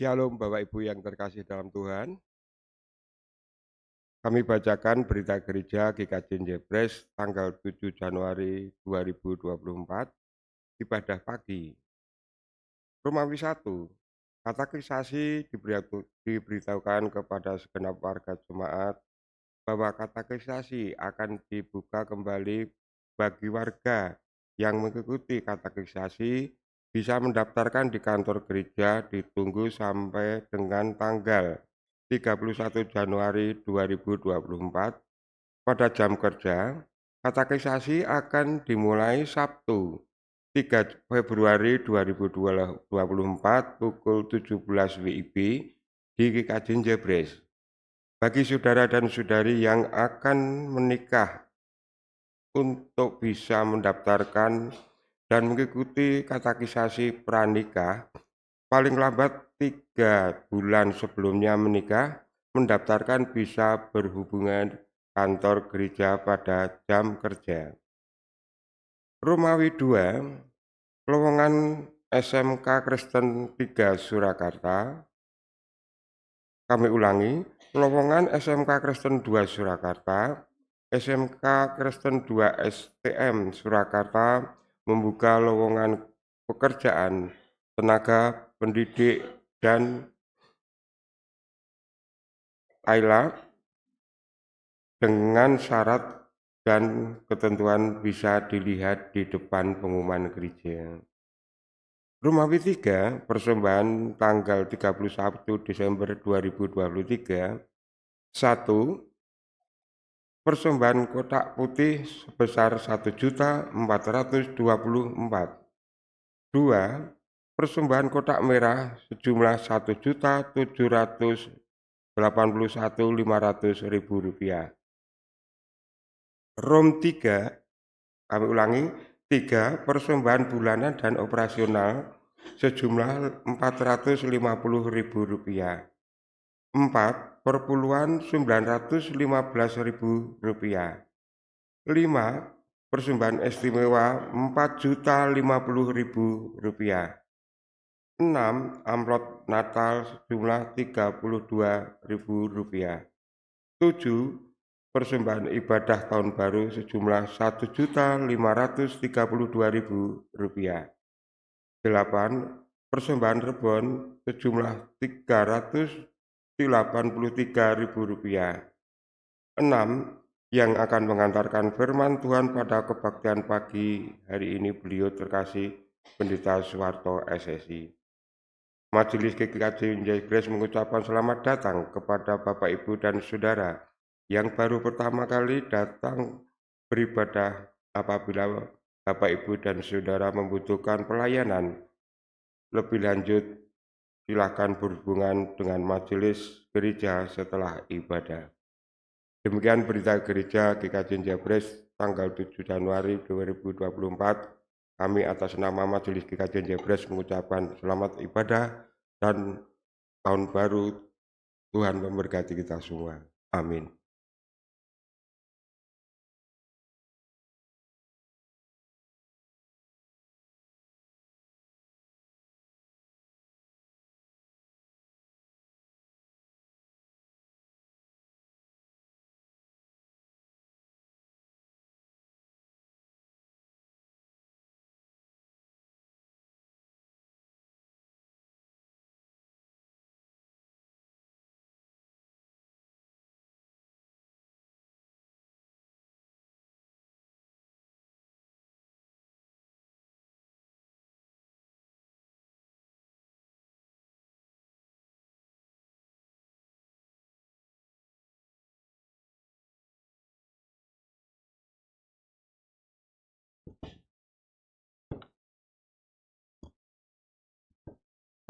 Shalom Bapak Ibu yang terkasih dalam Tuhan. Kami bacakan berita gereja GKJ Jebres tanggal 7 Januari 2024, ibadah pagi. Romawi 1, katekisasi diberitahukan kepada segenap warga jemaat bahwa katekisasi akan dibuka kembali bagi warga yang mengikuti katekisasi bisa mendaftarkan di kantor gereja ditunggu sampai dengan tanggal 31 Januari 2024 pada jam kerja. Katekisasi akan dimulai Sabtu 3 Februari 2024 pukul 17 WIB di GKJ Jebres. Bagi saudara dan saudari yang akan menikah untuk bisa mendaftarkan dan mengikuti katekisasi pranikah, paling lambat 3 bulan sebelumnya menikah, mendaftarkan bisa berhubungan kantor gereja pada jam kerja. Romawi 2, lowongan SMK Kristen 3 Surakarta. Kami ulangi, lowongan SMK Kristen 2 Surakarta, SMK Kristen 2 STM Surakarta membuka lowongan pekerjaan tenaga pendidik dan ILA dengan syarat dan ketentuan bisa dilihat di depan pengumuman gereja. Romawi 3, persembahan tanggal 31 Desember 2023. 1. Persembahan kotak putih sebesar 1.424. 2. Persembahan kotak merah sejumlah Rp1.781.500. Rom 3, kami ulangi, 3. Persembahan bulanan dan operasional sejumlah Rp450.000. 4. Perpuluhan Rp915.000. 5. Persembahan istimewa Rp4.050.000. 6. Amplop Natal sejumlah Rp32.000. 7. Persembahan ibadah tahun baru sejumlah Rp1.532.000. 8. Persembahan rebon sejumlah Rp383.000. 6. Yang akan mengantarkan firman Tuhan pada kebaktian pagi hari ini beliau terkasih Pendeta Suwarto SSI. Majelis GKJ Jebres mengucapkan selamat datang kepada Bapak Ibu dan Saudara yang baru pertama kali datang beribadah. Apabila Bapak Ibu dan Saudara membutuhkan pelayanan lebih lanjut, silakan berhubungan dengan majelis gereja setelah ibadah. Demikian berita gereja GKJ Jebres tanggal 7 Januari 2024. Kami atas nama Majelis GKJ Jebres mengucapkan selamat ibadah dan tahun baru. Tuhan memberkati kita semua. Amin.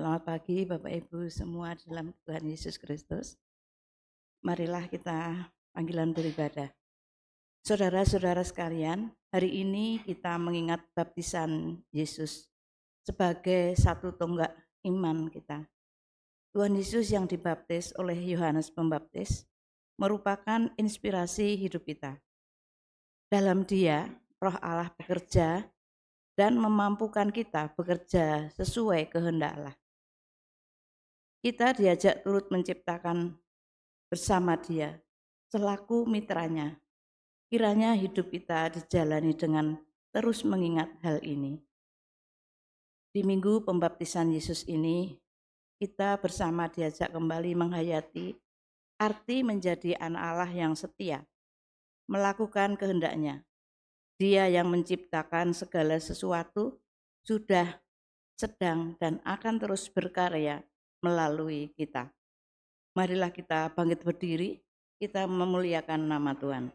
Selamat pagi Bapak Ibu semua dalam Tuhan Yesus Kristus. Marilah kita panggilan beribadah. Saudara-saudara sekalian, hari ini kita mengingat baptisan Yesus sebagai satu tonggak iman kita. Tuhan Yesus yang dibaptis oleh Yohanes Pembaptis merupakan inspirasi hidup kita. Dalam Dia, Roh Allah bekerja dan memampukan kita bekerja sesuai kehendak Allah. kita diajak turut menciptakan bersama Dia selaku mitranya. Kiranya hidup kita dijalani dengan terus mengingat hal ini. Di Minggu Pembaptisan Yesus ini, kita bersama diajak kembali menghayati arti menjadi anak Allah yang setia, melakukan kehendak-Nya. Dia yang menciptakan segala sesuatu sudah, sedang, dan akan terus berkarya melalui kita. Marilah kita bangkit berdiri, kita memuliakan nama Tuhan.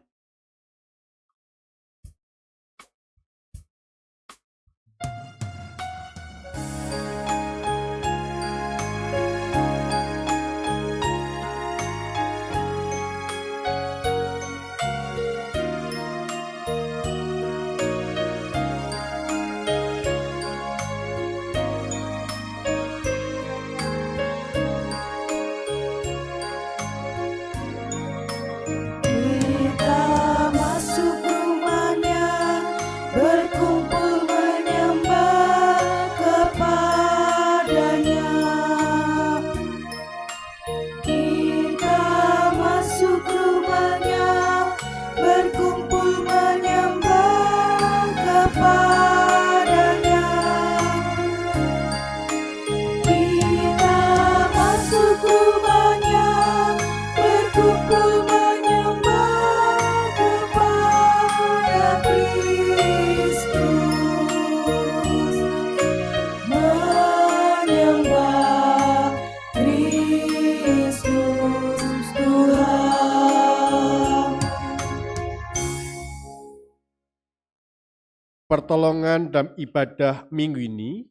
Pertolongan dalam ibadah minggu ini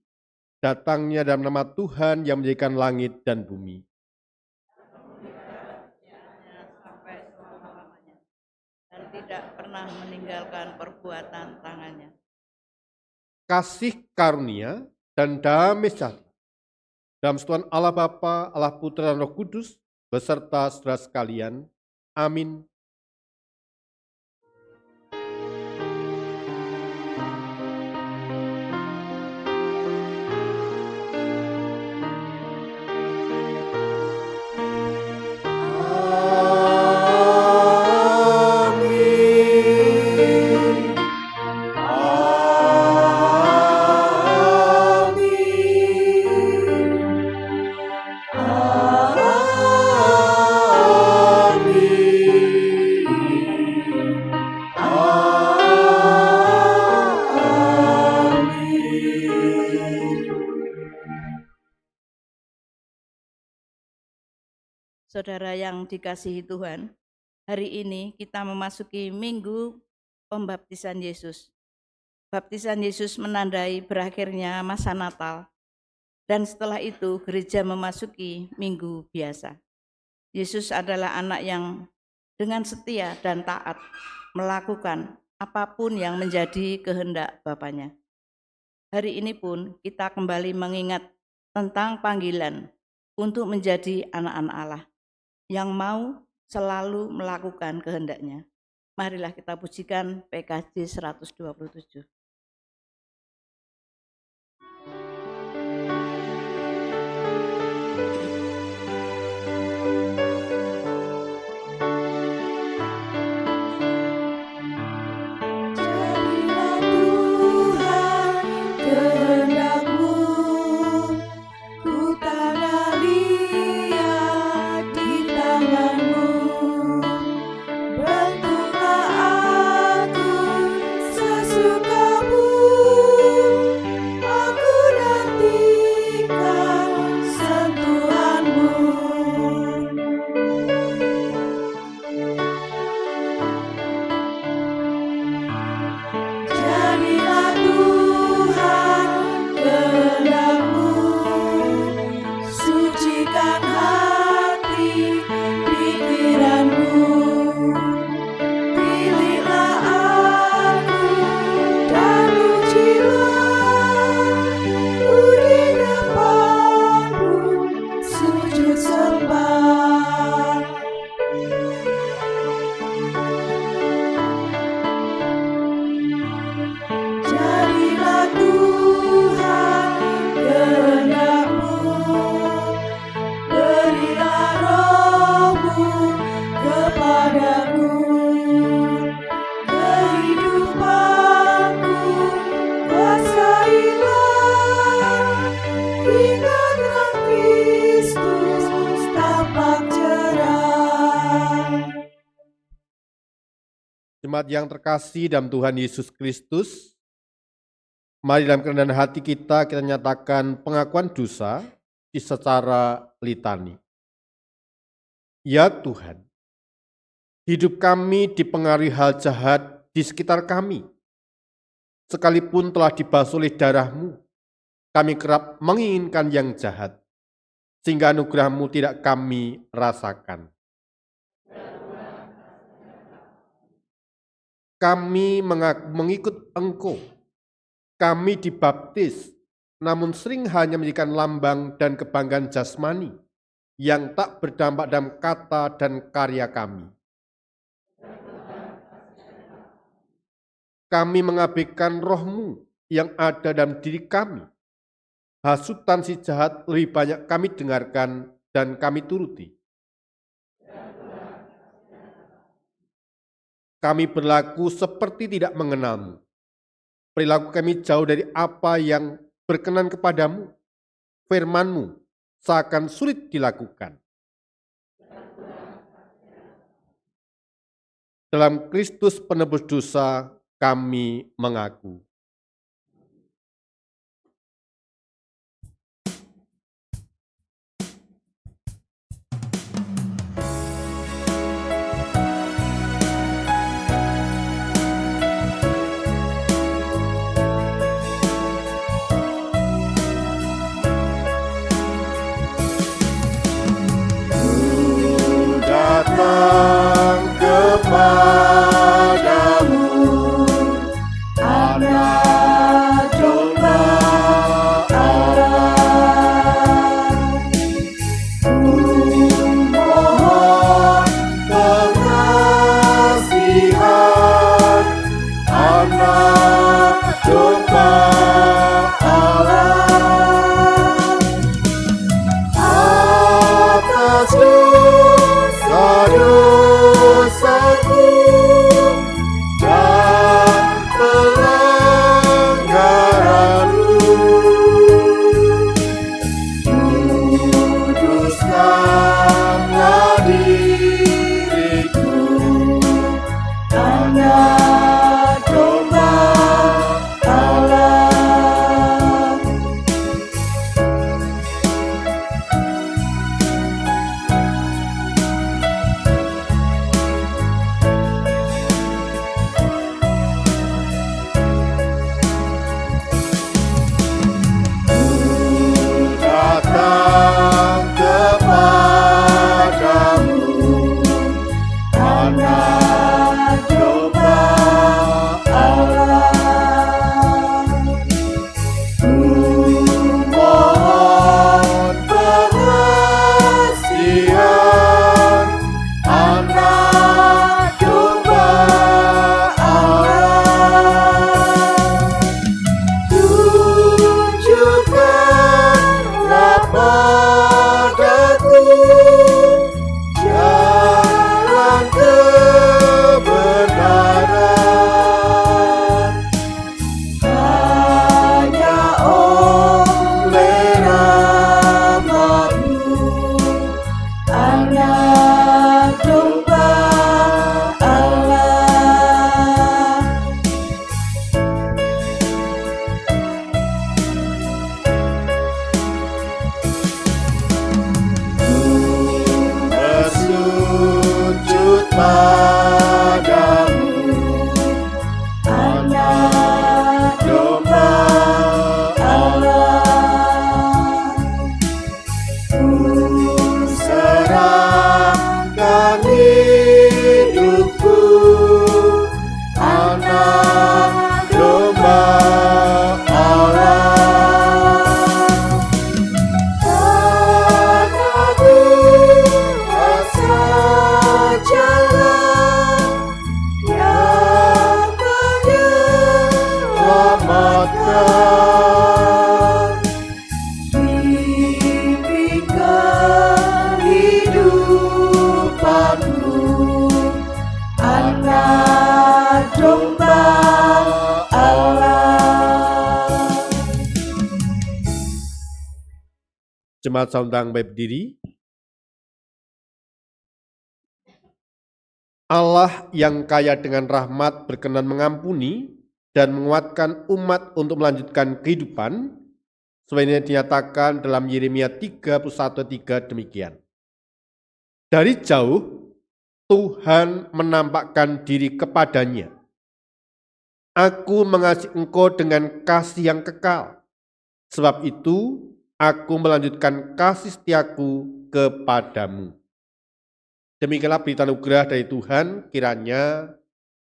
datangnya dalam nama Tuhan yang menjadikan langit dan bumi. Sampai selama-lamanya, dan tidak pernah meninggalkan perbuatan tangannya. Kasih karunia dan damai sejahtera dalam Tuhan Allah Bapa, Allah Putra dan Roh Kudus beserta saudara sekalian. Amin. Saudara yang dikasihi Tuhan, hari ini kita memasuki Minggu Pembaptisan Yesus. Baptisan Yesus menandai berakhirnya masa Natal, dan setelah itu gereja memasuki Minggu biasa. Yesus adalah anak yang dengan setia dan taat melakukan apapun yang menjadi kehendak Bapanya. Hari ini pun kita kembali mengingat tentang panggilan untuk menjadi anak-anak Allah yang mau selalu melakukan kehendak-Nya. Marilah kita pujikan PKJ 127. Jemaat yang terkasih dalam Tuhan Yesus Kristus, mari dalam kerendahan hati kita nyatakan pengakuan dosa secara litani. Ya Tuhan, hidup kami dipengaruhi hal jahat di sekitar kami. Sekalipun telah dibasuh oleh darah-Mu, kami kerap menginginkan yang jahat, sehingga anugerah-Mu tidak kami rasakan. Kami mengikut Engkau. Kami dibaptis, namun sering hanya menjadikan lambang dan kebanggaan jasmani yang tak berdampak dalam kata dan karya kami. Kami mengabaikan roh-Mu yang ada dalam diri kami. Hasutan si jahat lebih banyak kami dengarkan dan kami turuti. Kami berlaku seperti tidak mengenal-Mu. Perilaku kami jauh dari apa yang berkenan kepadamu. Firman-Mu seakan sulit dilakukan. Dalam Kristus penebus dosa, kami mengaku. Datang kepadamu, Anak domba Allah. Mohon pengasihan, Anak domba Allah. Atas dosaku dan pelanggaranmu, kuduskanlah diriku, Anak domba Allah. Datang kepadamu, Anak domba Allah. Kumohon pengasihan, Anak domba Allah. Tunjukkanlah padaku jalan kebenaran. Hanya oleh rahmat-Mu, Anak domba Allah. Bersujud padamu, Anak domba Allah. Ku serahkan hidupku, Anak domba Allah. Padamu sajalah yang menyelamatkan. Bimbingkan hidupanku, Anak domba Allah. Jemaat saudara baik berdiri. Allah yang kaya dengan rahmat berkenan mengampuni dan menguatkan umat untuk melanjutkan kehidupan, sebenarnya dinyatakan dalam Yeremia 31:3 demikian. Dari jauh Tuhan menampakkan diri kepadanya. Aku mengasihi engkau dengan kasih yang kekal. Sebab itu aku melanjutkan kasih setiaku kepadamu. Demikianlah berita anugerah dari Tuhan, kiranya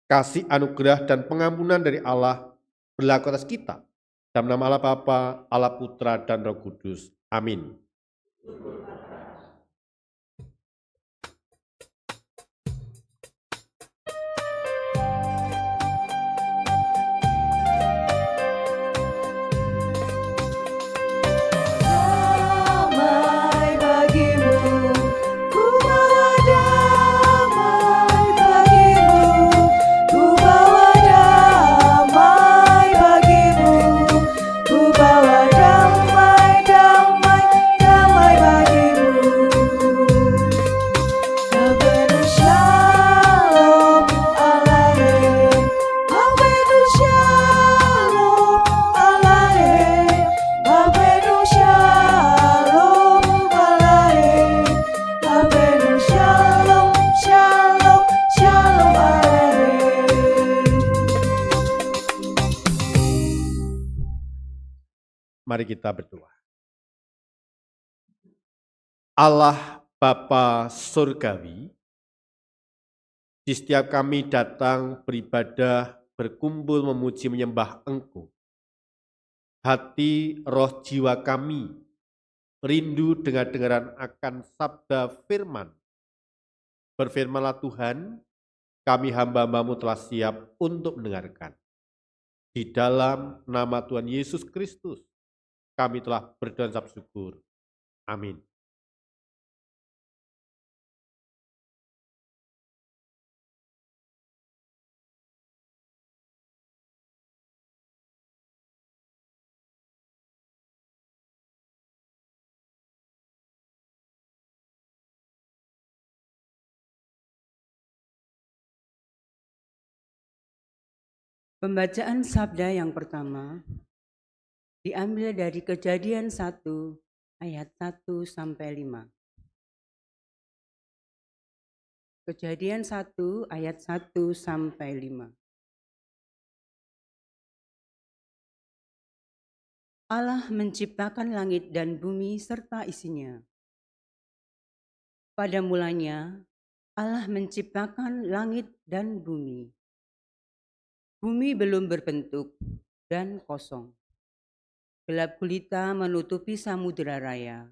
kasih anugerah dan pengampunan dari Allah berlaku atas kita. Dalam nama Allah Bapa, Allah Putra, dan Roh Kudus. Amin. Damai bagimu, ku bawa damai bagimu, ku bawa damai bagimu, ku bawa damai, damai, damai bagimu. Avenu shalom alae, avenu shalom alae, avenu shalom alae, avenu shalom, shalom, shalom alae. Mari kita berdoa. Allah Bapa Surgawi, di setiap kami datang beribadah, berkumpul memuji menyembah Engkau. Hati roh jiwa kami rindu dengar-dengaran akan sabda firman. Berfirmanlah Tuhan, kami hamba-Mu telah siap untuk mendengarkan. Di dalam nama Tuhan Yesus Kristus, kami telah berdoa dan syukur. Amin. Pembacaan sabda yang pertama diambil dari Kejadian 1 ayat 1 sampai 5. Kejadian 1 ayat 1 sampai 5. Allah menciptakan langit dan bumi serta isinya. Pada mulanya Allah menciptakan langit dan bumi. Bumi belum berbentuk dan kosong. Gelap gulita menutupi samudera raya,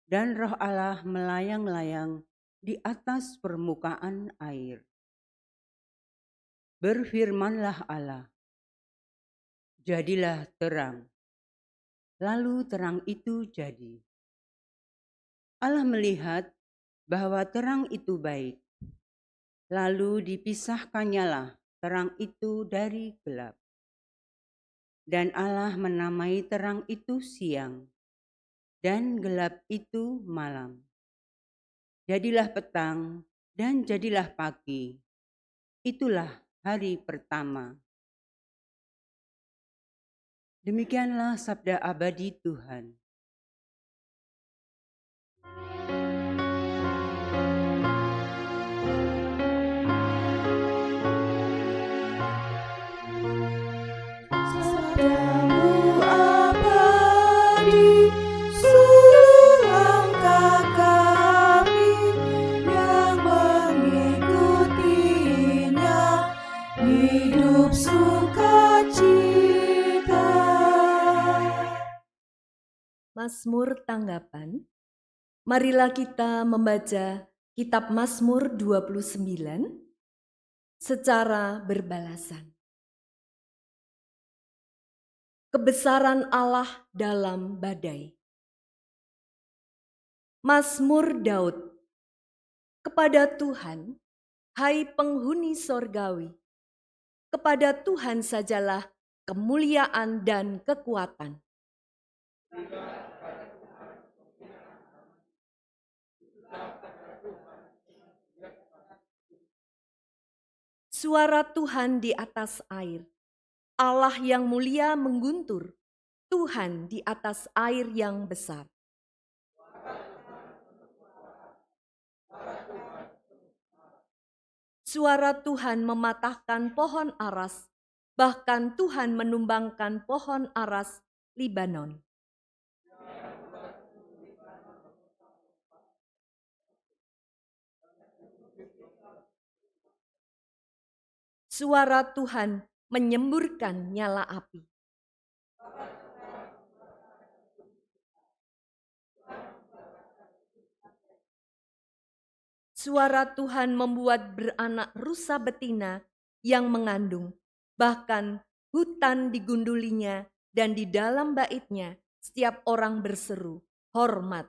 dan roh Allah melayang-layang di atas permukaan air. Berfirmanlah Allah, jadilah terang. Lalu terang itu jadi. Allah melihat bahwa terang itu baik. Lalu dipisahkannyalah terang itu dari gelap. Dan Allah menamai terang itu siang, dan gelap itu malam. Jadilah petang, dan jadilah pagi. Itulah hari pertama. Demikianlah sabda abadi Tuhan. Sabdamu abadi, seluruh langkah kami yang mengikutinya hidup sukacita. Mazmur tanggapan. Marilah kita membaca kitab Mazmur 29 secara berbalasan. Kebesaran Allah dalam badai. Mazmur Daud. Kepada Tuhan, hai penghuni sorgawi, kepada Tuhan sajalah kemuliaan dan kekuatan. Suara Tuhan di atas air. Allah yang mulia mengguntur. Tuhan di atas air yang besar. Suara Tuhan mematahkan pohon aras, bahkan Tuhan menumbangkan pohon aras Libanon. Suara Tuhan menyemburkan nyala api. Suara Tuhan membuat beranak rusa betina yang mengandung, bahkan hutan digundulinya dan di dalam baitnya setiap orang berseru, hormat.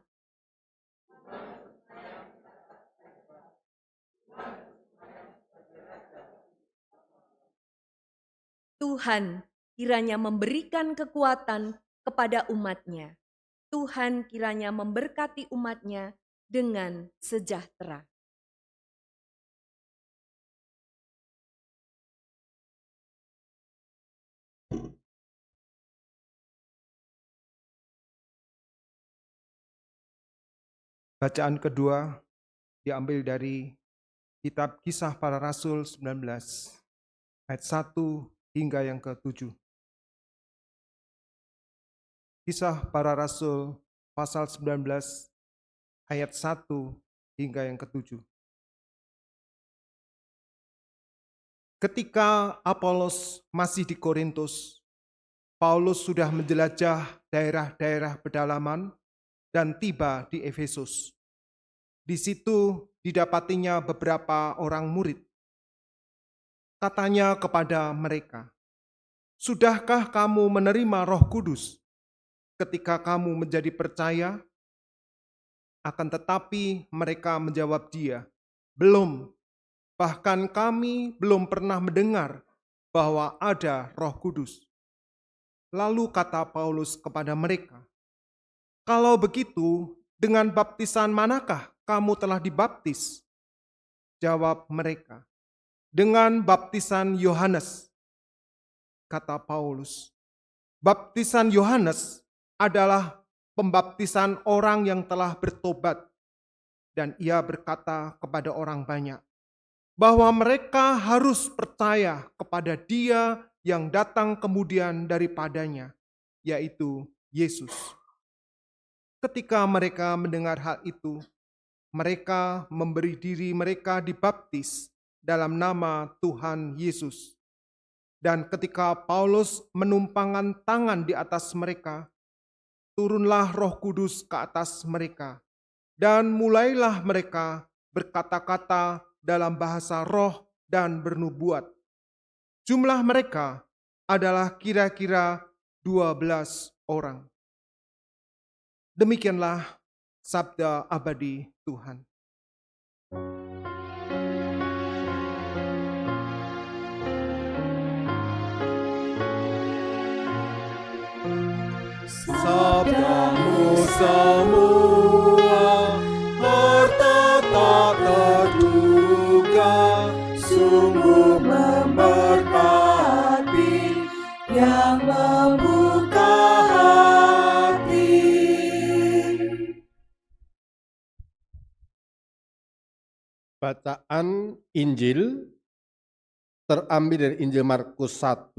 Tuhan kiranya memberikan kekuatan kepada umat-Nya. Tuhan kiranya memberkati umat-Nya dengan sejahtera. Bacaan kedua diambil dari Kitab Kisah Para Rasul 19, ayat 1 hingga yang ke-7. Kisah Para Rasul pasal 19, ayat 1 hingga yang ke-7. Ketika Apolos masih di Korintus, Paulus sudah menjelajah daerah-daerah pedalaman dan tiba di Efesus. Di situ didapatinya beberapa orang murid. Katanya kepada mereka, "Sudahkah kamu menerima Roh Kudus ketika kamu menjadi percaya?" Akan tetapi mereka menjawab dia, "Belum, bahkan kami belum pernah mendengar bahwa ada Roh Kudus." Lalu kata Paulus kepada mereka, "Kalau begitu, dengan baptisan manakah kamu telah dibaptis?" Jawab mereka, "Dengan baptisan Yohanes." Kata Paulus, "Baptisan Yohanes adalah pembaptisan orang yang telah bertobat." Dan ia berkata kepada orang banyak bahwa mereka harus percaya kepada Dia yang datang kemudian daripadanya, yaitu Yesus. Ketika mereka mendengar hal itu, mereka memberi diri mereka dibaptis dalam nama Tuhan Yesus. Dan ketika Paulus menumpangkan tangan di atas mereka, turunlah Roh Kudus ke atas mereka, dan mulailah mereka berkata-kata dalam bahasa roh dan bernubuat. Jumlah mereka adalah kira-kira 12 orang. Demikianlah sabda abadi Tuhan. Sabdamu semua harta tak terduga, sungguh memberkati yang membuka hati. Bacaan Injil terambil dari Injil Markus 1,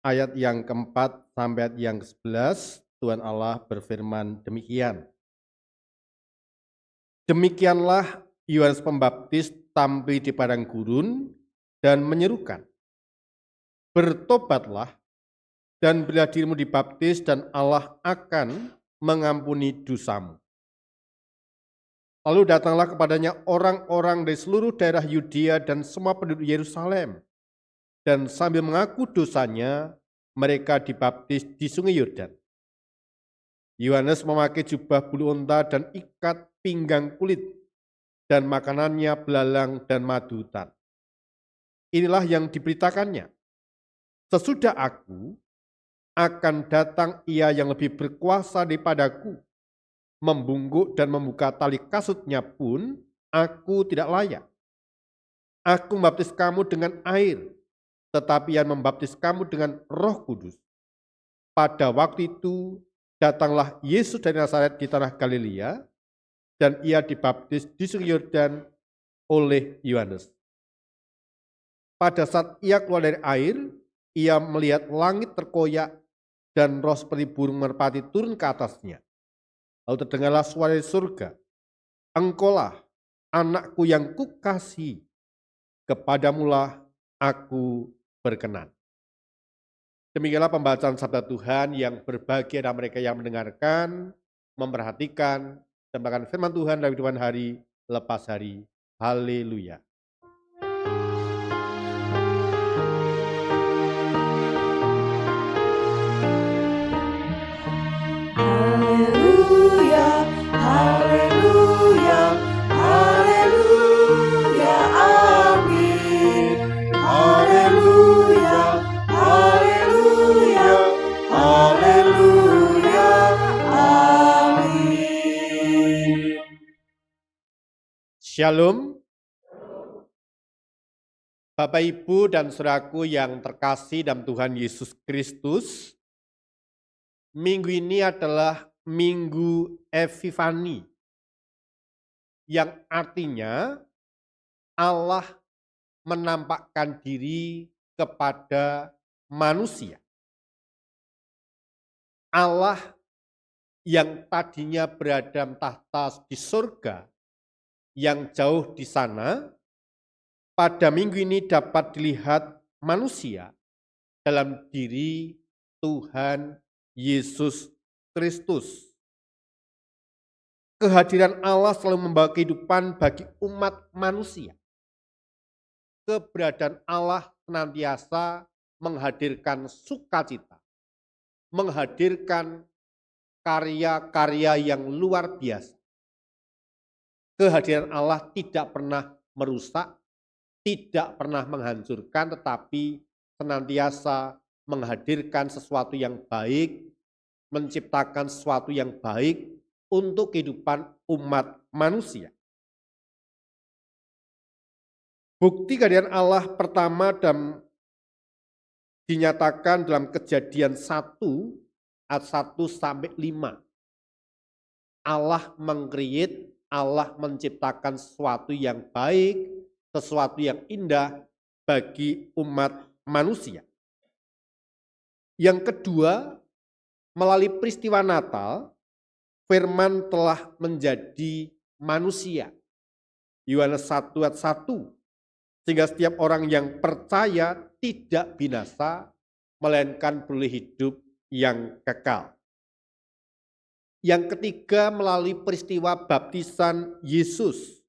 ayat yang keempat sampai ayat yang ke-11. Tuhan Allah berfirman demikian. Demikianlah Yohanes Pembaptis tampil di padang gurun dan menyerukan, "Bertobatlah dan berilah dirimu dibaptis dan Allah akan mengampuni dosamu." Lalu datanglah kepadanya orang-orang dari seluruh daerah Yudea dan semua penduduk Yerusalem. Dan sambil mengaku dosanya, mereka dibaptis di sungai Yordan. Yohanes memakai jubah bulu unta dan ikat pinggang kulit, dan makanannya belalang dan madu hutan. Inilah yang diberitakannya. "Sesudah aku, akan datang Ia yang lebih berkuasa daripadaku. Membungkuk dan membuka tali kasutnya pun aku tidak layak. Aku membaptis kamu dengan air, tetapi yang membaptis kamu dengan Roh Kudus. Pada waktu itu datanglah Yesus dari Nazaret di tanah Galilea, dan ia dibaptis di Sungai Yordan oleh Yohanes. Pada saat ia keluar dari air, ia melihat langit terkoyak dan roh seperti burung merpati turun ke atasnya. Lalu terdengarlah suara dari surga, "Engkaulah anakku yang kukasihi, kepadamulah aku berkenan." Demikianlah pembacaan sabda Tuhan. Yang berbahagia adalah mereka yang mendengarkan, memperhatikan, dan bahkan firman Tuhan dari kehidupan hari lepas hari. Haleluya. Haleluya, haleluya, haleluya, amin. Haleluya, haleluya, haleluya, amin. Shalom. Bapak, Ibu, dan saudaraku yang terkasih dalam Tuhan Yesus Kristus, minggu ini adalah Minggu Epifani, yang artinya Allah menampakkan diri kepada manusia. Allah yang tadinya berada tahta di surga, yang jauh di sana, pada minggu ini dapat dilihat manusia dalam diri Tuhan Yesus Kristus. Kehadiran Allah selalu membawa kehidupan bagi umat manusia. Keberadaan Allah senantiasa menghadirkan sukacita, menghadirkan karya-karya yang luar biasa. Kehadiran Allah tidak pernah merusak, tidak pernah menghancurkan, tetapi senantiasa menghadirkan sesuatu yang baik, menciptakan sesuatu yang baik untuk kehidupan umat manusia. Bukti kehadiran Allah pertama dinyatakan dalam Kejadian 1 ayat 1 sampai 5. Allah meng-create, Allah menciptakan sesuatu yang baik, sesuatu yang indah bagi umat manusia. Yang kedua, melalui peristiwa Natal, Firman telah menjadi manusia. Yohanes 1 ayat 1. Sehingga setiap orang yang percaya tidak binasa, melainkan beroleh hidup yang kekal. Yang ketiga, melalui peristiwa baptisan Yesus.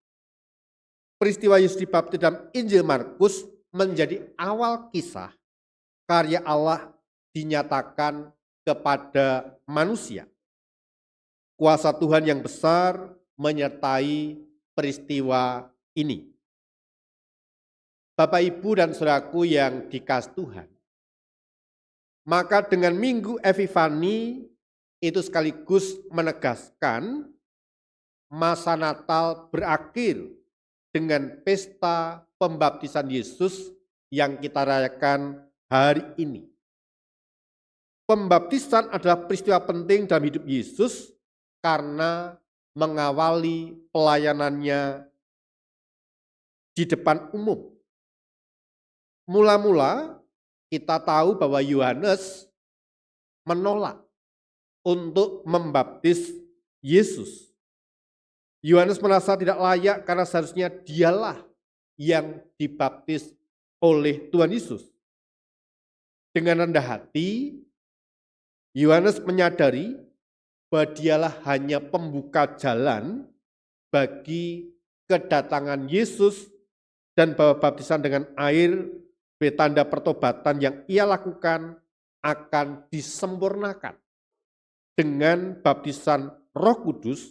Peristiwa Yesus dibaptis dalam Injil Markus menjadi awal kisah karya Allah dinyatakan kepada manusia. Kuasa Tuhan yang besar menyertai peristiwa ini. Bapak, Ibu, dan saudaraku yang dikasihi Tuhan, maka dengan Minggu Epifani itu sekaligus menegaskan masa Natal berakhir dengan pesta pembaptisan Yesus yang kita rayakan hari ini. Pembaptisan adalah peristiwa penting dalam hidup Yesus karena mengawali pelayanannya di depan umum. Mula-mula kita tahu bahwa Yohanes menolak untuk membaptis Yesus. Yohanes merasa tidak layak karena seharusnya dialah yang dibaptis oleh Tuhan Yesus. Dengan rendah hati, Yohanes menyadari bahwa dialah hanya pembuka jalan bagi kedatangan Yesus, dan bahwa baptisan dengan air sebagai tanda pertobatan yang ia lakukan akan disempurnakan dengan baptisan Roh Kudus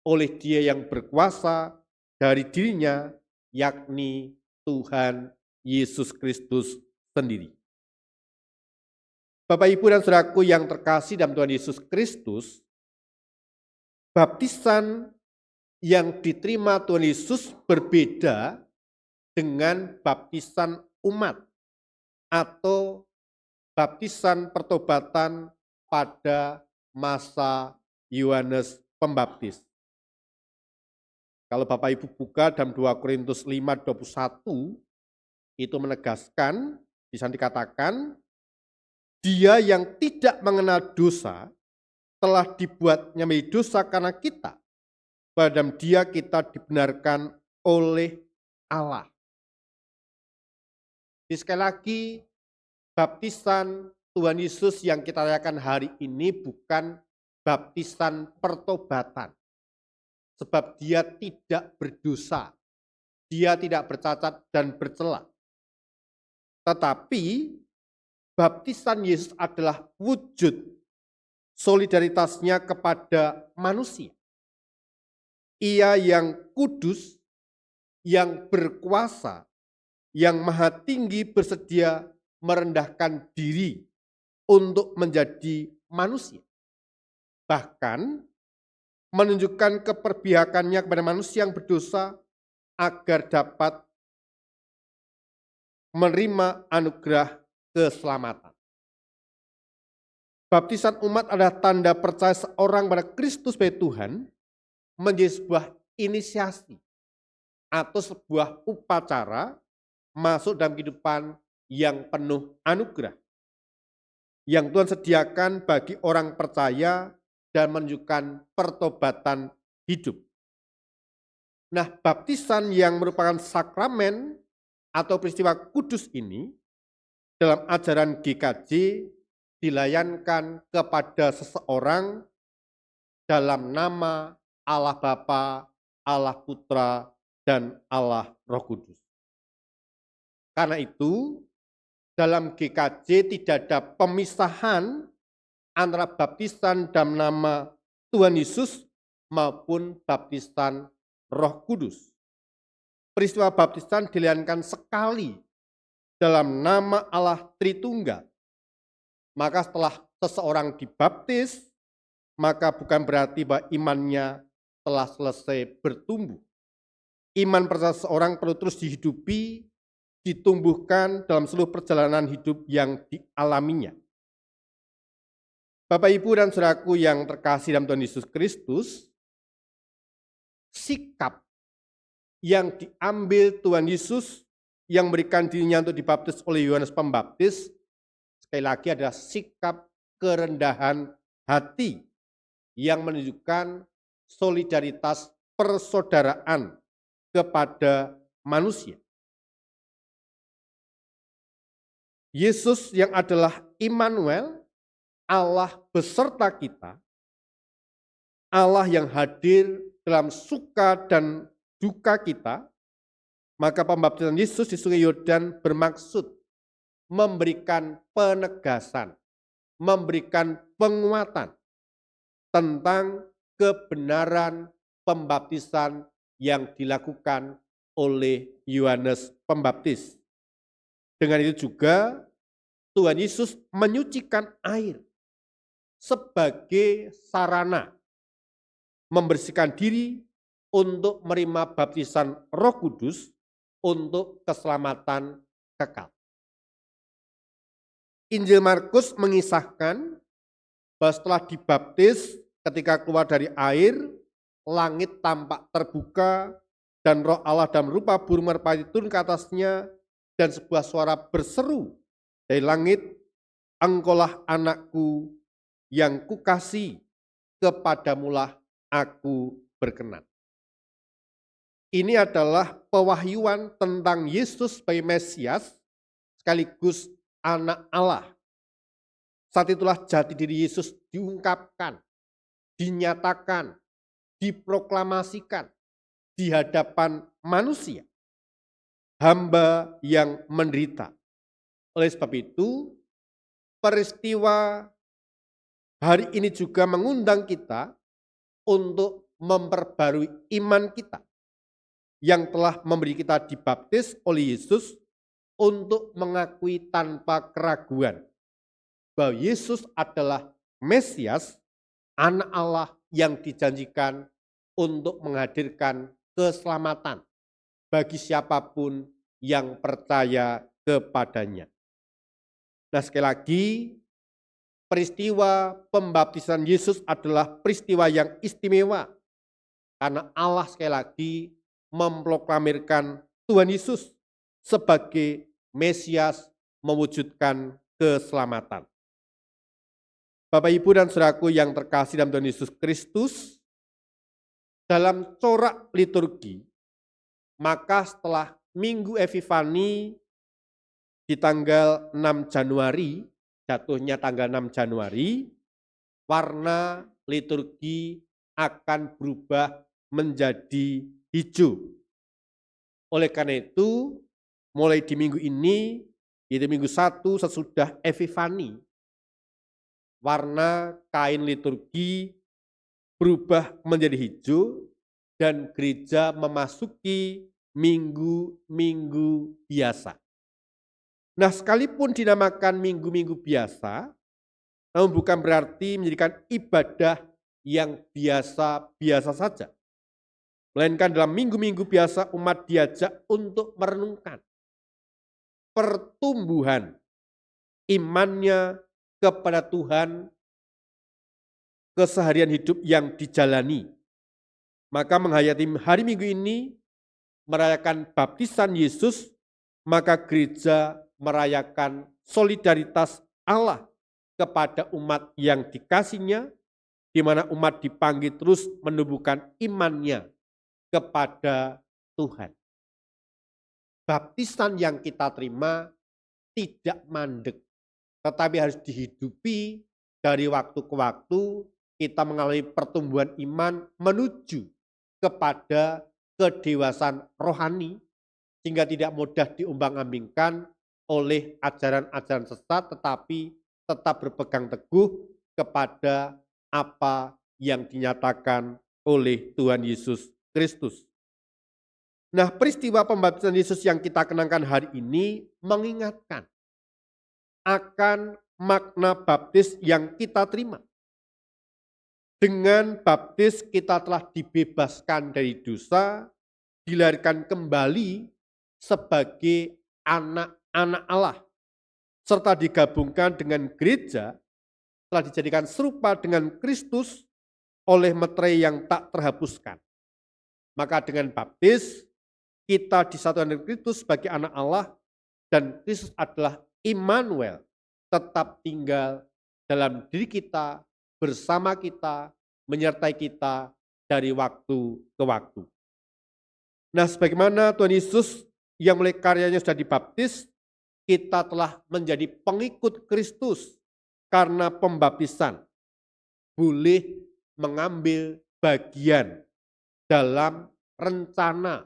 oleh Dia yang berkuasa dari dirinya, yakni Tuhan Yesus Kristus sendiri. Bapak, Ibu, dan saudaraku yang terkasih dalam Tuhan Yesus Kristus, baptisan yang diterima Tuhan Yesus berbeda dengan baptisan umat atau baptisan pertobatan pada masa Yohanes Pembaptis. Kalau Bapak Ibu buka dalam 2 Korintus 5:21, itu menegaskan, bisa dikatakan, dia yang tidak mengenal dosa telah dibuatnya menjadi dosa karena kita. Pada dalam dia kita dibenarkan oleh Allah. Jadi sekali lagi, baptisan Tuhan Yesus yang kita rayakan hari ini bukan baptisan pertobatan. Sebab dia tidak berdosa, dia tidak bercacat dan bercela. Tetapi baptisan Yesus adalah wujud solidaritasnya kepada manusia. Ia yang kudus, yang berkuasa, yang maha tinggi bersedia merendahkan diri untuk menjadi manusia. Bahkan menunjukkan keperpihakannya kepada manusia yang berdosa agar dapat menerima anugerah keselamatan. Baptisan umat adalah tanda percaya seorang pada Kristus sebagai Tuhan, menjadi sebuah inisiasi atau sebuah upacara masuk dalam kehidupan yang penuh anugerah yang Tuhan sediakan bagi orang percaya dan menunjukkan pertobatan hidup. Nah, baptisan yang merupakan sakramen atau peristiwa kudus ini dalam ajaran GKJ dilayankan kepada seseorang dalam nama Allah Bapa, Allah Putra, dan Allah Roh Kudus. Karena itu, dalam GKJ tidak ada pemisahan antara baptisan dalam nama Tuhan Yesus maupun baptisan Roh Kudus. Peristiwa baptisan dilayankan sekali dalam nama Allah Tritunggal. Maka setelah seseorang dibaptis, maka bukan berarti bahwa imannya telah selesai bertumbuh. Iman percaya seseorang perlu terus dihidupi, ditumbuhkan dalam seluruh perjalanan hidup yang dialaminya. Bapak, Ibu, dan saudaraku yang terkasih dalam Tuhan Yesus Kristus, sikap yang diambil Tuhan Yesus yang memberikan dirinya untuk dibaptis oleh Yohanes Pembaptis, sekali lagi adalah sikap kerendahan hati yang menunjukkan solidaritas persaudaraan kepada manusia. Yesus yang adalah Immanuel, Allah beserta kita, Allah yang hadir dalam suka dan duka kita, maka pembaptisan Yesus di Sungai Yordan bermaksud memberikan penegasan, memberikan penguatan tentang kebenaran pembaptisan yang dilakukan oleh Yohanes Pembaptis. Dengan itu juga Tuhan Yesus menyucikan air sebagai sarana membersihkan diri untuk menerima baptisan Roh Kudus untuk keselamatan kekal. Injil Markus mengisahkan bahwa setelah dibaptis, ketika keluar dari air, langit tampak terbuka dan Roh Allah dalam rupa burung merpati turun ke atasnya, dan sebuah suara berseru dari langit, "Engkaulah anakku yang kukasihi, kepadamulah aku berkenan." Ini adalah pewahyuan tentang Yesus sebagai Mesias sekaligus anak Allah. Saat itulah jati diri Yesus diungkapkan, dinyatakan, diproklamasikan di hadapan manusia, hamba yang menderita. Oleh sebab itu, peristiwa hari ini juga mengundang kita untuk memperbarui iman kita yang telah memberi kita dibaptis oleh Yesus untuk mengakui tanpa keraguan bahwa Yesus adalah Mesias, anak Allah yang dijanjikan untuk menghadirkan keselamatan bagi siapapun yang percaya kepadanya. Nah, sekali lagi, peristiwa pembaptisan Yesus adalah peristiwa yang istimewa karena Allah sekali lagi memproklamirkan Tuhan Yesus sebagai Mesias mewujudkan keselamatan. Bapak, Ibu, dan Saudaraku yang terkasih dalam Tuhan Yesus Kristus, dalam corak liturgi, maka setelah Minggu Epifani di tanggal 6 Januari, jatuhnya tanggal 6 Januari, warna liturgi akan berubah menjadi hijau. Oleh karena itu, mulai di minggu ini, yaitu minggu 1 sesudah Epifani, warna kain liturgi berubah menjadi hijau dan gereja memasuki minggu-minggu biasa. Nah, sekalipun dinamakan minggu-minggu biasa, namun bukan berarti menjadikan ibadah yang biasa-biasa saja. Melainkan dalam minggu-minggu biasa umat diajak untuk merenungkan pertumbuhan imannya kepada Tuhan, keseharian hidup yang dijalani. Maka menghayati hari Minggu ini merayakan baptisan Yesus, maka gereja merayakan solidaritas Allah kepada umat yang dikasihnya, di mana umat dipanggil terus menumbuhkan imannya kepada Tuhan. Baptisan yang kita terima tidak mandek, tetapi harus dihidupi dari waktu ke waktu. Kita mengalami pertumbuhan iman menuju kepada kedewasaan rohani, sehingga tidak mudah diumbang-ambingkan oleh ajaran-ajaran sesat, tetapi tetap berpegang teguh kepada apa yang dinyatakan oleh Tuhan Yesus Kristus. Nah, peristiwa pembaptisan Yesus yang kita kenangkan hari ini mengingatkan akan makna baptis yang kita terima. Dengan baptis kita telah dibebaskan dari dosa, dilahirkan kembali sebagai anak-anak Allah, serta digabungkan dengan gereja, telah dijadikan serupa dengan Kristus oleh meterai yang tak terhapuskan. Maka dengan baptis, kita disatukan dengan Kristus sebagai anak Allah, dan Kristus adalah Immanuel, tetap tinggal dalam diri kita, bersama kita, menyertai kita dari waktu ke waktu. Nah, sebagaimana Tuhan Yesus yang mulai karyanya sudah dibaptis, kita telah menjadi pengikut Kristus karena pembaptisan, boleh mengambil bagian dalam rencana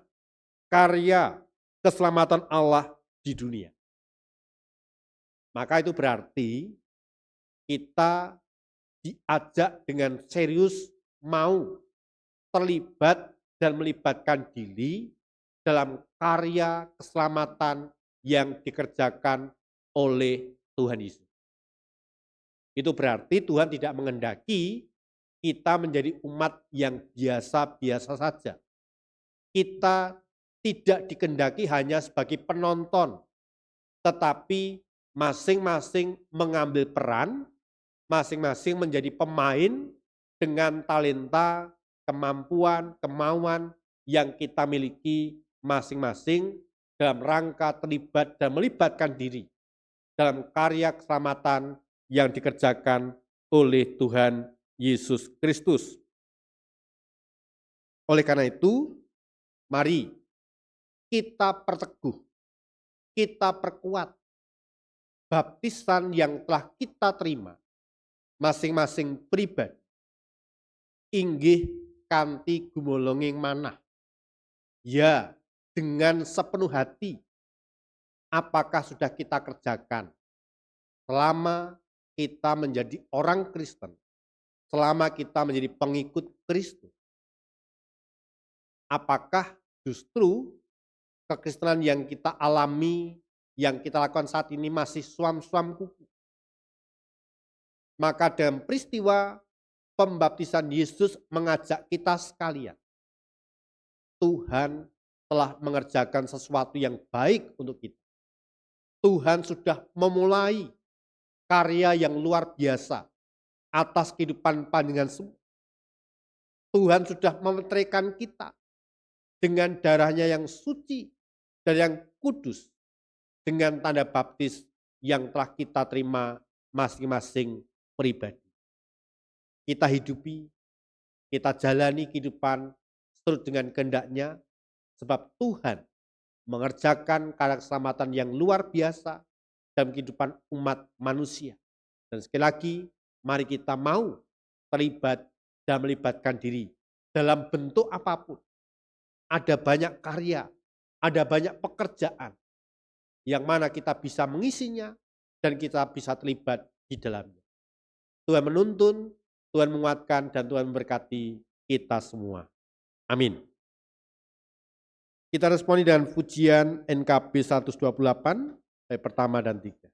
karya keselamatan Allah di dunia. Maka itu berarti kita diajak dengan serius mau terlibat dan melibatkan diri dalam karya keselamatan yang dikerjakan oleh Tuhan Yesus. Itu berarti Tuhan tidak mengendaki kita menjadi umat yang biasa-biasa saja. Kita tidak dikehendaki hanya sebagai penonton, tetapi masing-masing mengambil peran, masing-masing menjadi pemain dengan talenta, kemampuan, kemauan yang kita miliki masing-masing dalam rangka terlibat dan melibatkan diri dalam karya keselamatan yang dikerjakan oleh Tuhan Yesus Kristus. Oleh karena itu, mari kita perteguh, kita perkuat baptisan yang telah kita terima masing-masing pribadi, inggih kanthi gumolonging manah. Ya, dengan sepenuh hati, apakah sudah kita kerjakan selama kita menjadi orang Kristen, selama kita menjadi pengikut Kristus? Apakah justru kekristenan yang kita alami, yang kita lakukan saat ini masih suam-suam kuku? Maka dalam peristiwa pembaptisan Yesus mengajak kita sekalian, Tuhan telah mengerjakan sesuatu yang baik untuk kita. Tuhan sudah memulai karya yang luar biasa atas kehidupan panjenengan semua. Tuhan sudah memeteraikan kita dengan darahnya yang suci dan yang kudus, dengan tanda baptis yang telah kita terima masing-masing pribadi. Kita hidupi, kita jalani kehidupan seturut dengan kehendak-Nya, sebab Tuhan mengerjakan karya keselamatan yang luar biasa dalam kehidupan umat manusia. Dan sekali lagi, mari kita mau terlibat dan melibatkan diri dalam bentuk apapun. Ada banyak karya, ada banyak pekerjaan yang mana kita bisa mengisinya dan kita bisa terlibat di dalamnya. Tuhan menuntun, Tuhan menguatkan, dan Tuhan memberkati kita semua. Amin. Kita responi dengan pujian NKB 128, ayat pertama dan 3.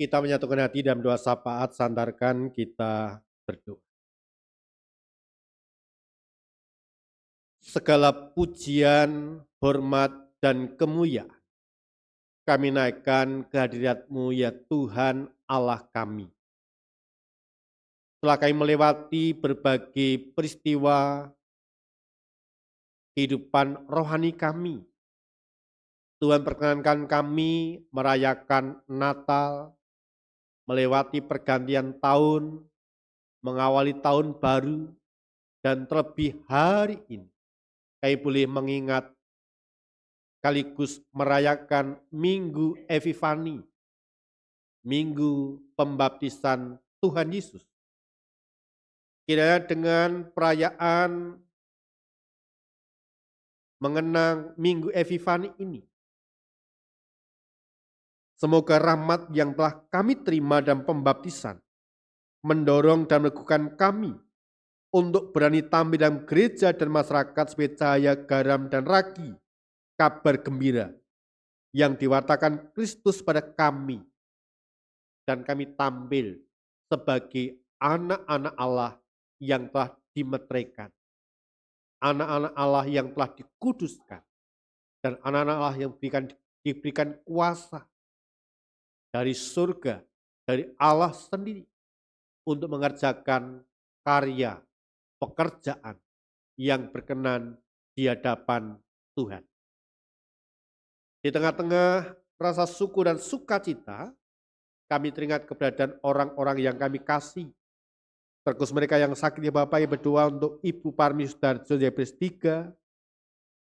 Kita menyatukan hati dalam doa syafaat, sandarkan kita berdoa. Segala pujian, hormat, dan kemuliaan kami naikkan kehadirat-Mu ya Tuhan Allah kami. Setelah kami melewati berbagai peristiwa kehidupan rohani kami, Tuhan perkenankan kami merayakan Natal, melewati pergantian tahun, mengawali tahun baru, dan terlebih hari ini kami boleh mengingat sekaligus merayakan Minggu Epifani, Minggu Pembaptisan Tuhan Yesus. Kiranya dengan perayaan mengenang Minggu Epifani ini, semoga rahmat yang telah kami terima dalam pembaptisan mendorong dan meneguhkan kami untuk berani tampil dalam gereja dan masyarakat sebagai cahaya, garam, dan ragi kabar gembira yang diwartakan Kristus pada kami, dan kami tampil sebagai anak-anak Allah yang telah dimeteraikan, anak-anak Allah yang telah dikuduskan, dan anak-anak Allah yang diberikan kuasa dari surga, dari Allah sendiri untuk mengerjakan karya, pekerjaan yang berkenan di hadapan Tuhan. Di tengah-tengah rasa syukur dan sukacita, kami teringat keberadaan orang-orang yang kami kasih. Terkhusus mereka yang sakit ya Bapak, yang berdoa untuk Ibu Parmi Sudarjo Yebres 3,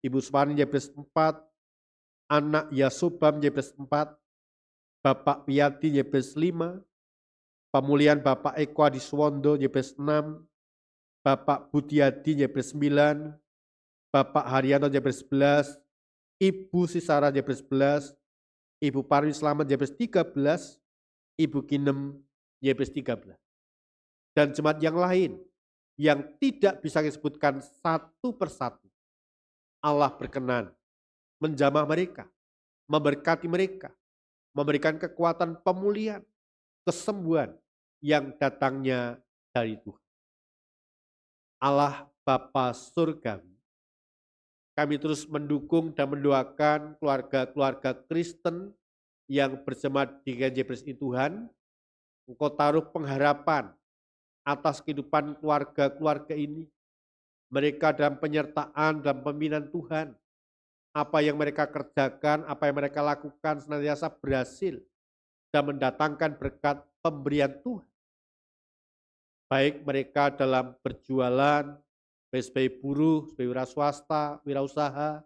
Ibu Suparni Yebres 4, anak Yasobam Yebres 4, Bapak Wiyadi Yebres 5, pemulihan Bapak Eko Adiswondo Yebres 6, Bapak Budiadi Yebres 9, Bapak Haryanto Yebres 11, Ibu Sisara Yebres 11, Ibu Parmi Slamet Yebres 13, Ibu Kinem Yebres 13. Dan jemaat yang lain yang tidak bisa disebutkan satu persatu. Allah berkenan menjamah mereka, memberkati mereka, memberikan kekuatan pemulihan, kesembuhan yang datangnya dari Tuhan. Allah Bapa Surgawi, kami terus mendukung dan mendoakan keluarga-keluarga Kristen yang berjemaat di GJPS Tuhan. Engkau taruh pengharapan atas kehidupan keluarga-keluarga ini. Mereka dalam penyertaan, dalam pembinaan Tuhan. Apa yang mereka kerjakan, apa yang mereka lakukan senantiasa berhasil dan mendatangkan berkat pemberian Tuhan. Baik mereka dalam berjualan, baik sebagai buruh, sebagai wira swasta, wirausaha,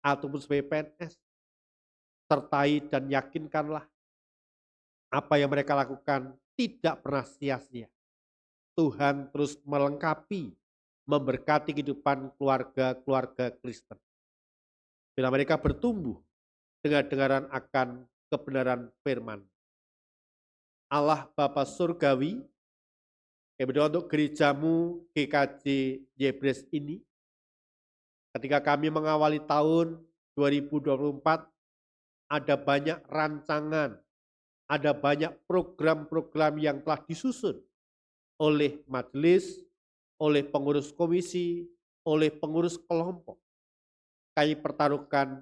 ataupun sebagai PNS. Sertai dan yakinkanlah apa yang mereka lakukan tidak pernah sia-sia. Tuhan terus melengkapi, memberkati kehidupan keluarga-keluarga Kristen. Bila mereka bertumbuh dengan dengaran akan kebenaran firman. Allah Bapa Surgawi, kami berdoa untuk gerejamu GKJ Yebres ini. Ketika kami mengawali tahun 2024, ada banyak rancangan, ada banyak program-program yang telah disusun oleh majelis, oleh pengurus komisi, oleh pengurus kelompok. Kami pertaruhkan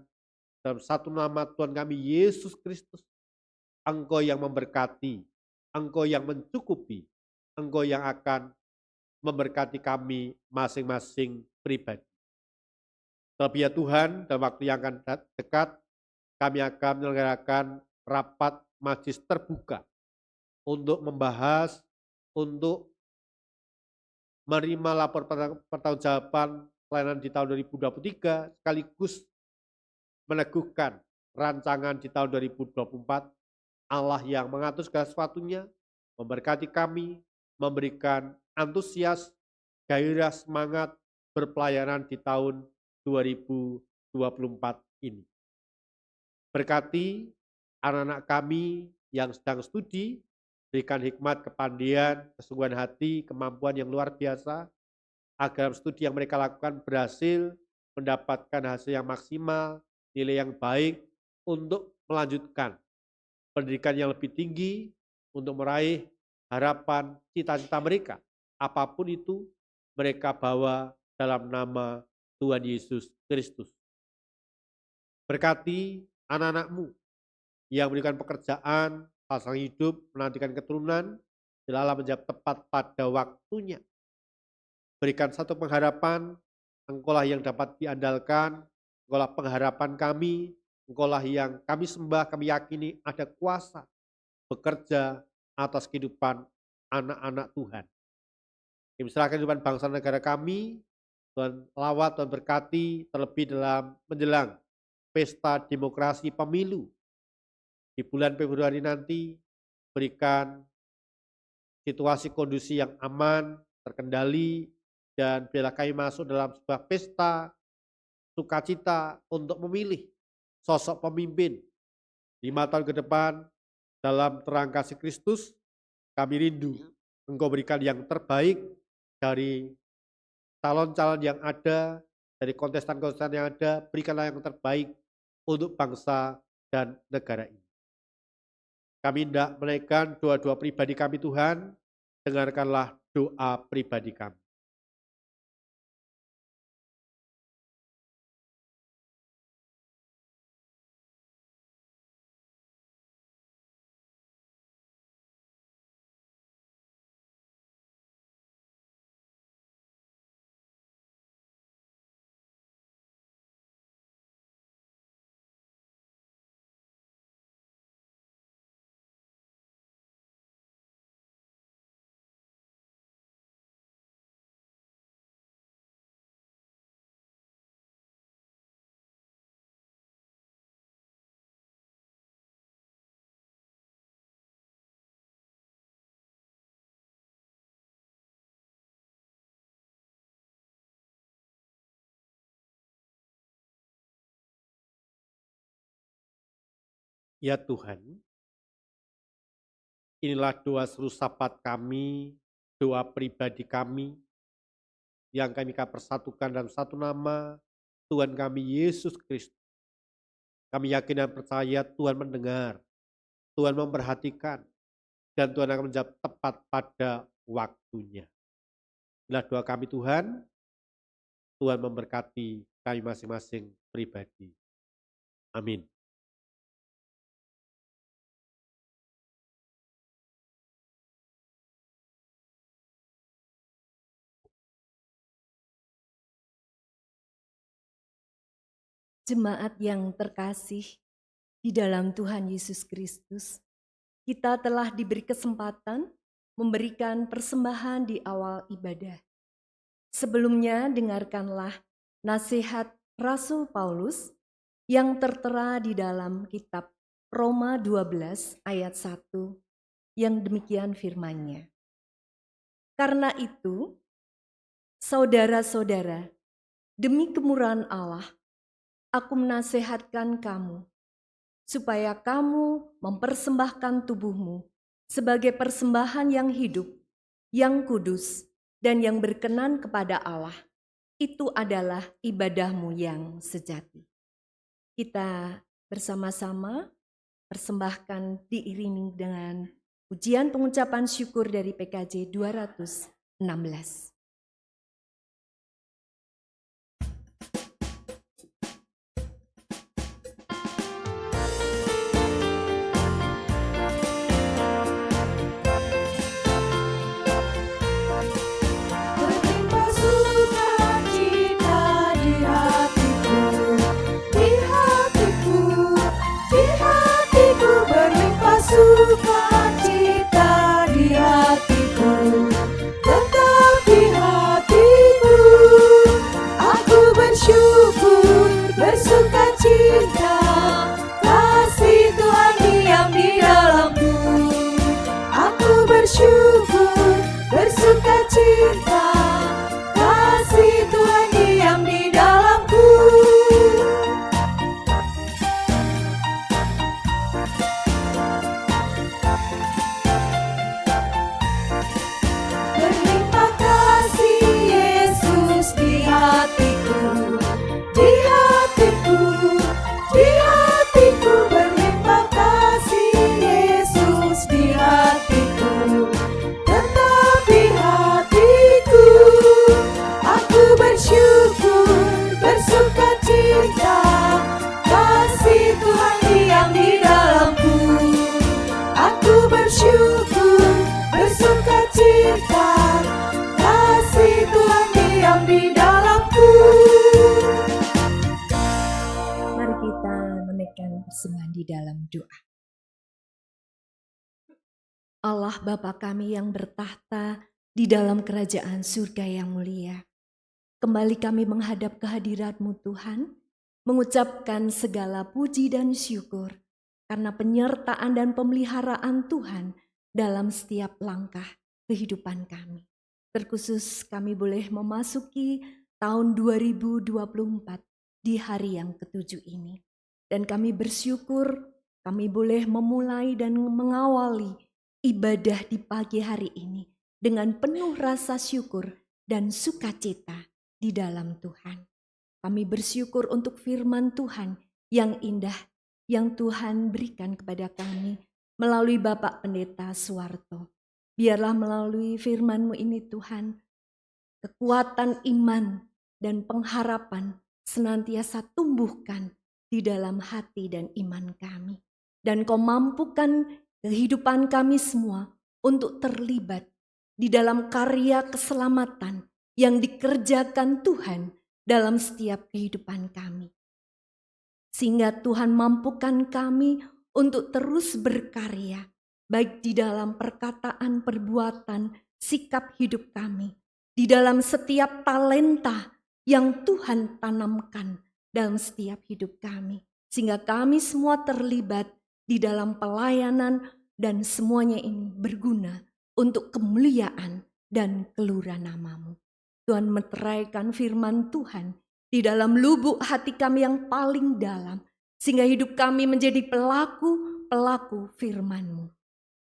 dalam satu nama Tuhan kami Yesus Kristus. Engkau yang memberkati, Engkau yang mencukupi, Engkau yang akan memberkati kami masing-masing pribadi. Terlebih ya Tuhan, dalam waktu yang akan dekat, kami akan menyelenggarakan rapat majelis terbuka untuk membahas, untuk menerima lapor pertanggungjawaban pelayanan di tahun 2023, sekaligus meneguhkan rancangan di tahun 2024. Allah yang mengatur segala sesuatunya, memberkati kami, memberikan antusias, gairah, semangat berpelayanan di tahun 2024 ini. Berkati anak-anak kami yang sedang studi, berikan hikmat, kepandaian, kesungguhan hati, kemampuan yang luar biasa, agar studi yang mereka lakukan berhasil mendapatkan hasil yang maksimal, nilai yang baik untuk melanjutkan pendidikan yang lebih tinggi, untuk meraih harapan, cita-cita mereka. Apapun itu mereka bawa dalam nama Tuhan Yesus Kristus. Berkati anak-anakmu yang memberikan pekerjaan, pasangan hidup, menantikan keturunan, biarlah menjawab tepat pada waktunya. Berikan satu pengharapan, Engkaulah yang dapat diandalkan, Engkaulah pengharapan kami, Engkaulah yang kami sembah, kami yakini ada kuasa bekerja atas kehidupan anak-anak Tuhan. Kami serahkan kehidupan bangsa negara kami, Tuhan lawat, Tuhan berkati, terlebih dalam menjelang pesta demokrasi pemilu. Di bulan Februari nanti, berikan situasi kondisi yang aman, terkendali, dan biarlah kami masuk dalam sebuah pesta sukacita untuk memilih sosok pemimpin 5 tahun ke depan dalam terang kasih Kristus. Kami rindu Engkau berikan yang terbaik dari calon-calon yang ada, dari kontestan-kontestan yang ada, berikanlah yang terbaik untuk bangsa dan negara ini. Kami hendak menaikkan doa-doa pribadi kami Tuhan, dengarkanlah doa pribadi kami. Ya Tuhan, inilah doa seru sapat kami, doa pribadi kami, yang kami persatukan dalam satu nama, Tuhan kami Yesus Kristus. Kami yakin dan percaya Tuhan mendengar, Tuhan memperhatikan, dan Tuhan akan menjawab tepat pada waktunya. Inilah doa kami Tuhan, Tuhan memberkati kami masing-masing pribadi. Amin. Jemaat yang terkasih di dalam Tuhan Yesus Kristus, kita telah diberi kesempatan memberikan persembahan di awal ibadah. Sebelumnya dengarkanlah nasihat Rasul Paulus yang tertera di dalam kitab Roma 12 ayat 1 yang demikian firman-Nya. Karena itu, saudara-saudara, demi kemurahan Allah, aku menasihatkan kamu, supaya kamu mempersembahkan tubuhmu sebagai persembahan yang hidup, yang kudus, dan yang berkenan kepada Allah. Itu adalah ibadahmu yang sejati. Kita bersama-sama persembahkan diiringi dengan pujian pengucapan syukur dari PKJ 216. Berlimpah sukacita di hatiku, di hatiku, di hatiku. Berlimpah sukacita di hatiku, tetap di hatiku. Aku bersyukur, bersukacita, kasih Tuhan diam di dalamku. Aku bersyukur, bersukacita, kasih Tuhan diam di dalamku. Berlimpah kasih Yesus di hatiku, di hatiku, di hatiku. Berlimpah kasih Yesus di hatiku, tetap di hatiku. Aku bersyukur, bersukacita, kasih Tuhan diam di dalamku. Aku bersyukur, bersukacita, kasih Tuhan diam di dalamku. Mari kita menaikkan persembahan di dalam doa. Allah Bapa kami yang bertahta di dalam kerajaan surga yang mulia, kembali kami menghadap kehadirat-Mu Tuhan, mengucapkan segala puji dan syukur karena penyertaan dan pemeliharaan Tuhan dalam setiap langkah kehidupan kami. Terkhusus kami boleh memasuki tahun 2024 di hari yang ketujuh ini. Dan kami bersyukur kami boleh memulai dan mengawali ibadah di pagi hari ini dengan penuh rasa syukur dan sukacita di dalam Tuhan. Kami bersyukur untuk firman Tuhan yang indah yang Tuhan berikan kepada kami melalui Bapak Pendeta Suwarto. Biarlah melalui firman-Mu ini Tuhan, kekuatan iman dan pengharapan senantiasa tumbuhkan di dalam hati dan iman kami. Dan Kau mampukan kehidupan kami semua untuk terlibat di dalam karya keselamatan yang dikerjakan Tuhan dalam setiap kehidupan kami. Sehingga Tuhan mampukan kami untuk terus berkarya, baik di dalam perkataan, perbuatan, sikap hidup kami, di dalam setiap talenta yang Tuhan tanamkan dalam setiap hidup kami. Sehingga kami semua terlibat di dalam pelayanan dan semuanya ini berguna untuk kemuliaan dan keluhuran nama-Mu. Tuhan meteraikan firman Tuhan di dalam lubuk hati kami yang paling dalam, sehingga hidup kami menjadi pelaku pelaku firman-Mu.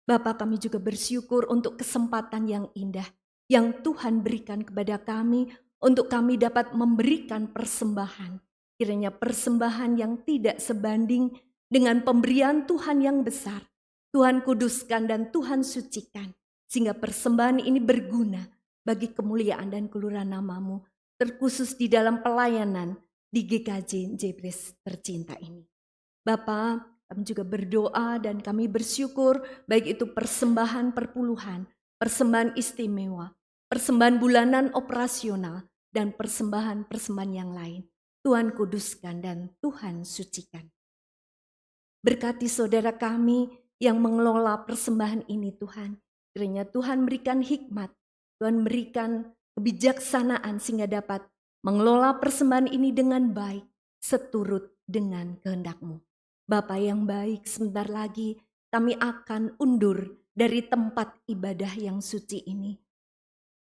Bapa, kami juga bersyukur untuk kesempatan yang indah yang Tuhan berikan kepada kami untuk kami dapat memberikan persembahan. Kiranya persembahan yang tidak sebanding dengan pemberian Tuhan yang besar. Tuhan kuduskan dan Tuhan sucikan. Sehingga persembahan ini berguna bagi kemuliaan dan keluhuran nama-Mu. Terkhusus di dalam pelayanan di GKJ Jebres tercinta ini. Bapa, kami juga berdoa dan kami bersyukur baik itu persembahan perpuluhan, persembahan istimewa, persembahan bulanan operasional, dan persembahan-persembahan yang lain. Tuhan kuduskan dan Tuhan sucikan. Berkati saudara kami yang mengelola persembahan ini Tuhan. Kiranya Tuhan berikan hikmat, Tuhan berikan kebijaksanaan sehingga dapat mengelola persembahan ini dengan baik, seturut dengan kehendak-Mu. Bapa yang baik, sebentar lagi kami akan undur dari tempat ibadah yang suci ini.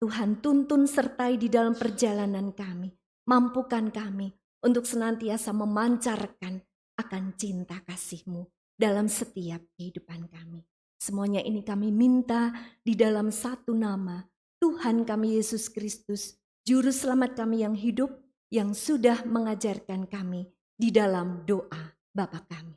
Tuhan tuntun sertai di dalam perjalanan kami, mampukan kami untuk senantiasa memancarkan akan cinta kasih-Mu dalam setiap kehidupan kami. Semuanya ini kami minta di dalam satu nama, Tuhan kami Yesus Kristus, Juru Selamat kami yang hidup, yang sudah mengajarkan kami di dalam doa Bapa kami.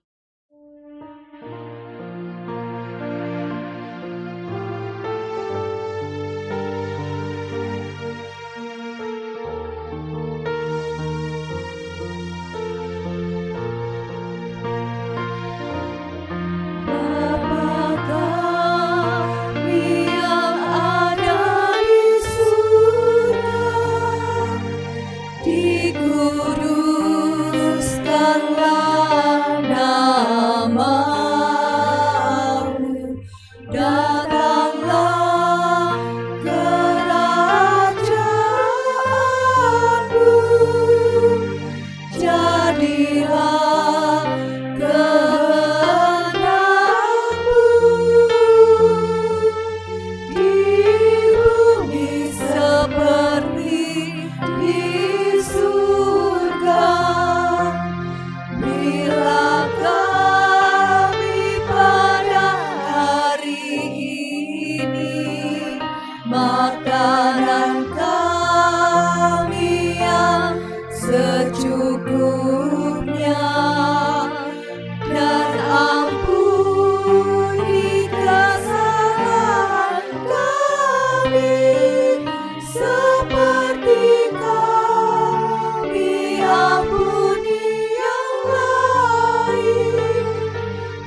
Dikuduskanlah nama-Mu, datanglah kerajaan-Mu, jadilah kehendak-Mu di bumi seperti di surga. Berilah kami pada hari ini makanan kami yang secukupnya, dan ampuni kesalahan kami seperti kami ampuni yang lain,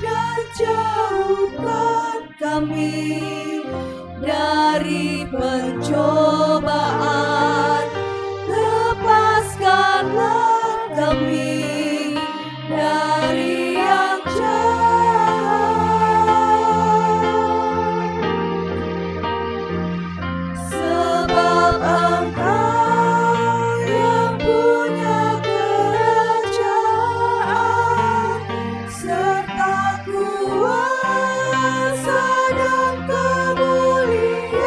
dan jauhkan kami dari pencobaan, lepaskanlah kami dari yang jahat. Sebab Engkau yang punya kerajaan serta kuasa dan kemuliaan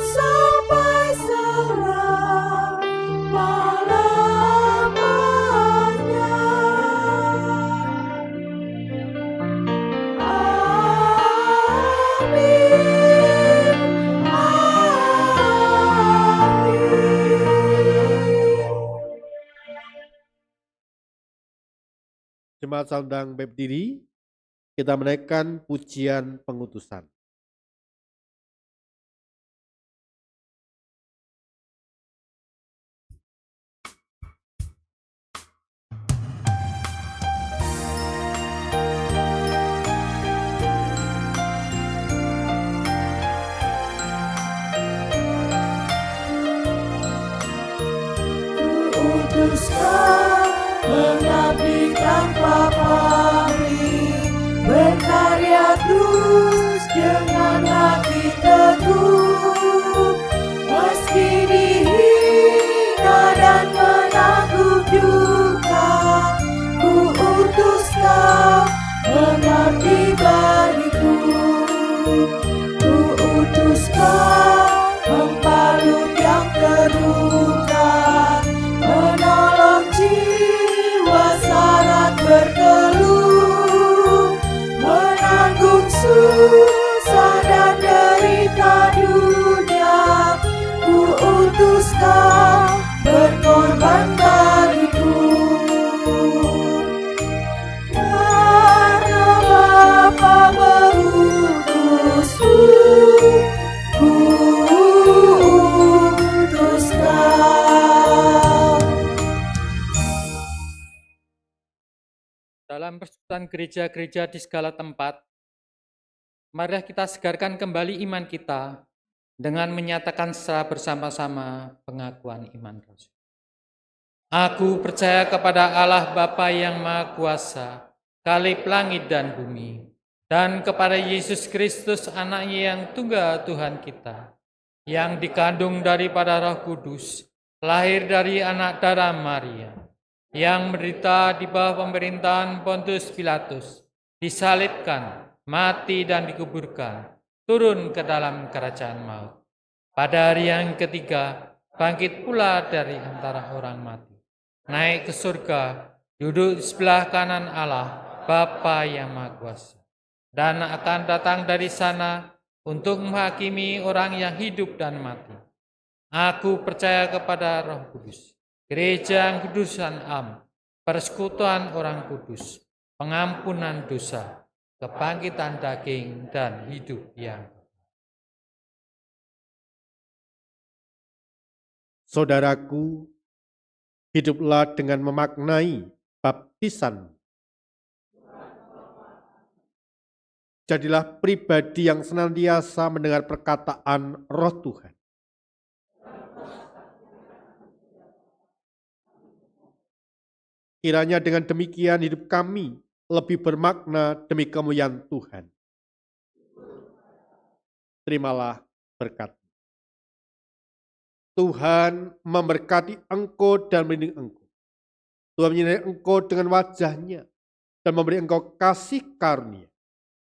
sampai selama-lamanya. Amin. Jemaat sedang berdiri, kita menaikkan pujian pengutusan. Kuutuskan mengabdi tanpa pamrih, berkarya terus Kau berkorban bagiku. Karena Bapa mengutusku, ku utus Kau. Dalam persekutuan gereja-gereja di segala tempat, marilah kita segarkan kembali iman kita dengan menyatakan secara bersama-sama pengakuan iman Rasul. Aku percaya kepada Allah Bapa yang Maha Kuasa, Kalib langit dan bumi, dan kepada Yesus Kristus anaknya yang tunggal Tuhan kita, yang dikandung daripada Roh Kudus, lahir dari anak darah Maria, yang menderita di bawah pemerintahan Pontius Pilatus, disalibkan, mati dan dikuburkan, turun ke dalam kerajaan maut. Pada hari yang ketiga, bangkit pula dari antara orang mati, naik ke surga, duduk di sebelah kanan Allah, Bapa yang Maha Kuasa, dan akan datang dari sana untuk menghakimi orang yang hidup dan mati. Aku percaya kepada Roh Kudus, gereja yang kudus dan am, persekutuan orang kudus, pengampunan dosa, kebangkitan daging, dan hidup yang kekal. Saudaraku, hiduplah dengan memaknai baptisan. Jadilah pribadi yang senantiasa mendengar perkataan Roh Tuhan. Kiranya dengan demikian hidup kami lebih bermakna demi kemuliaan Tuhan. Terimalah berkat. Tuhan memberkati engkau dan melindungi engkau. Tuhan menyinari engkau dengan wajah-Nya dan memberi engkau kasih karunia.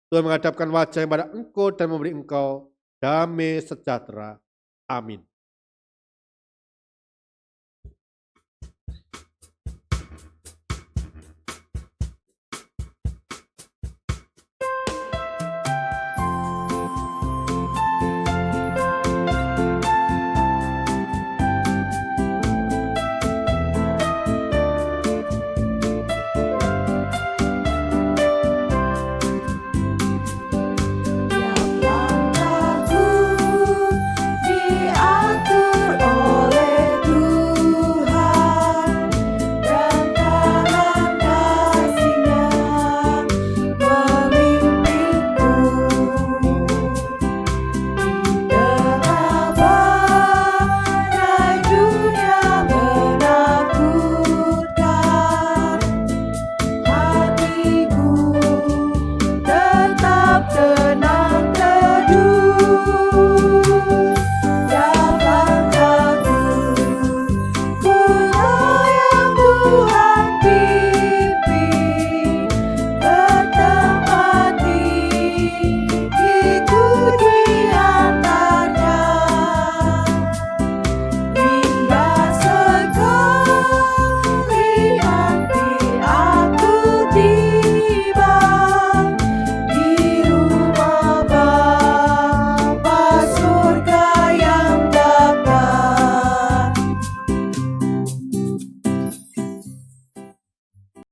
Tuhan menghadapkan wajah pada engkau dan memberi engkau damai sejahtera. Amin.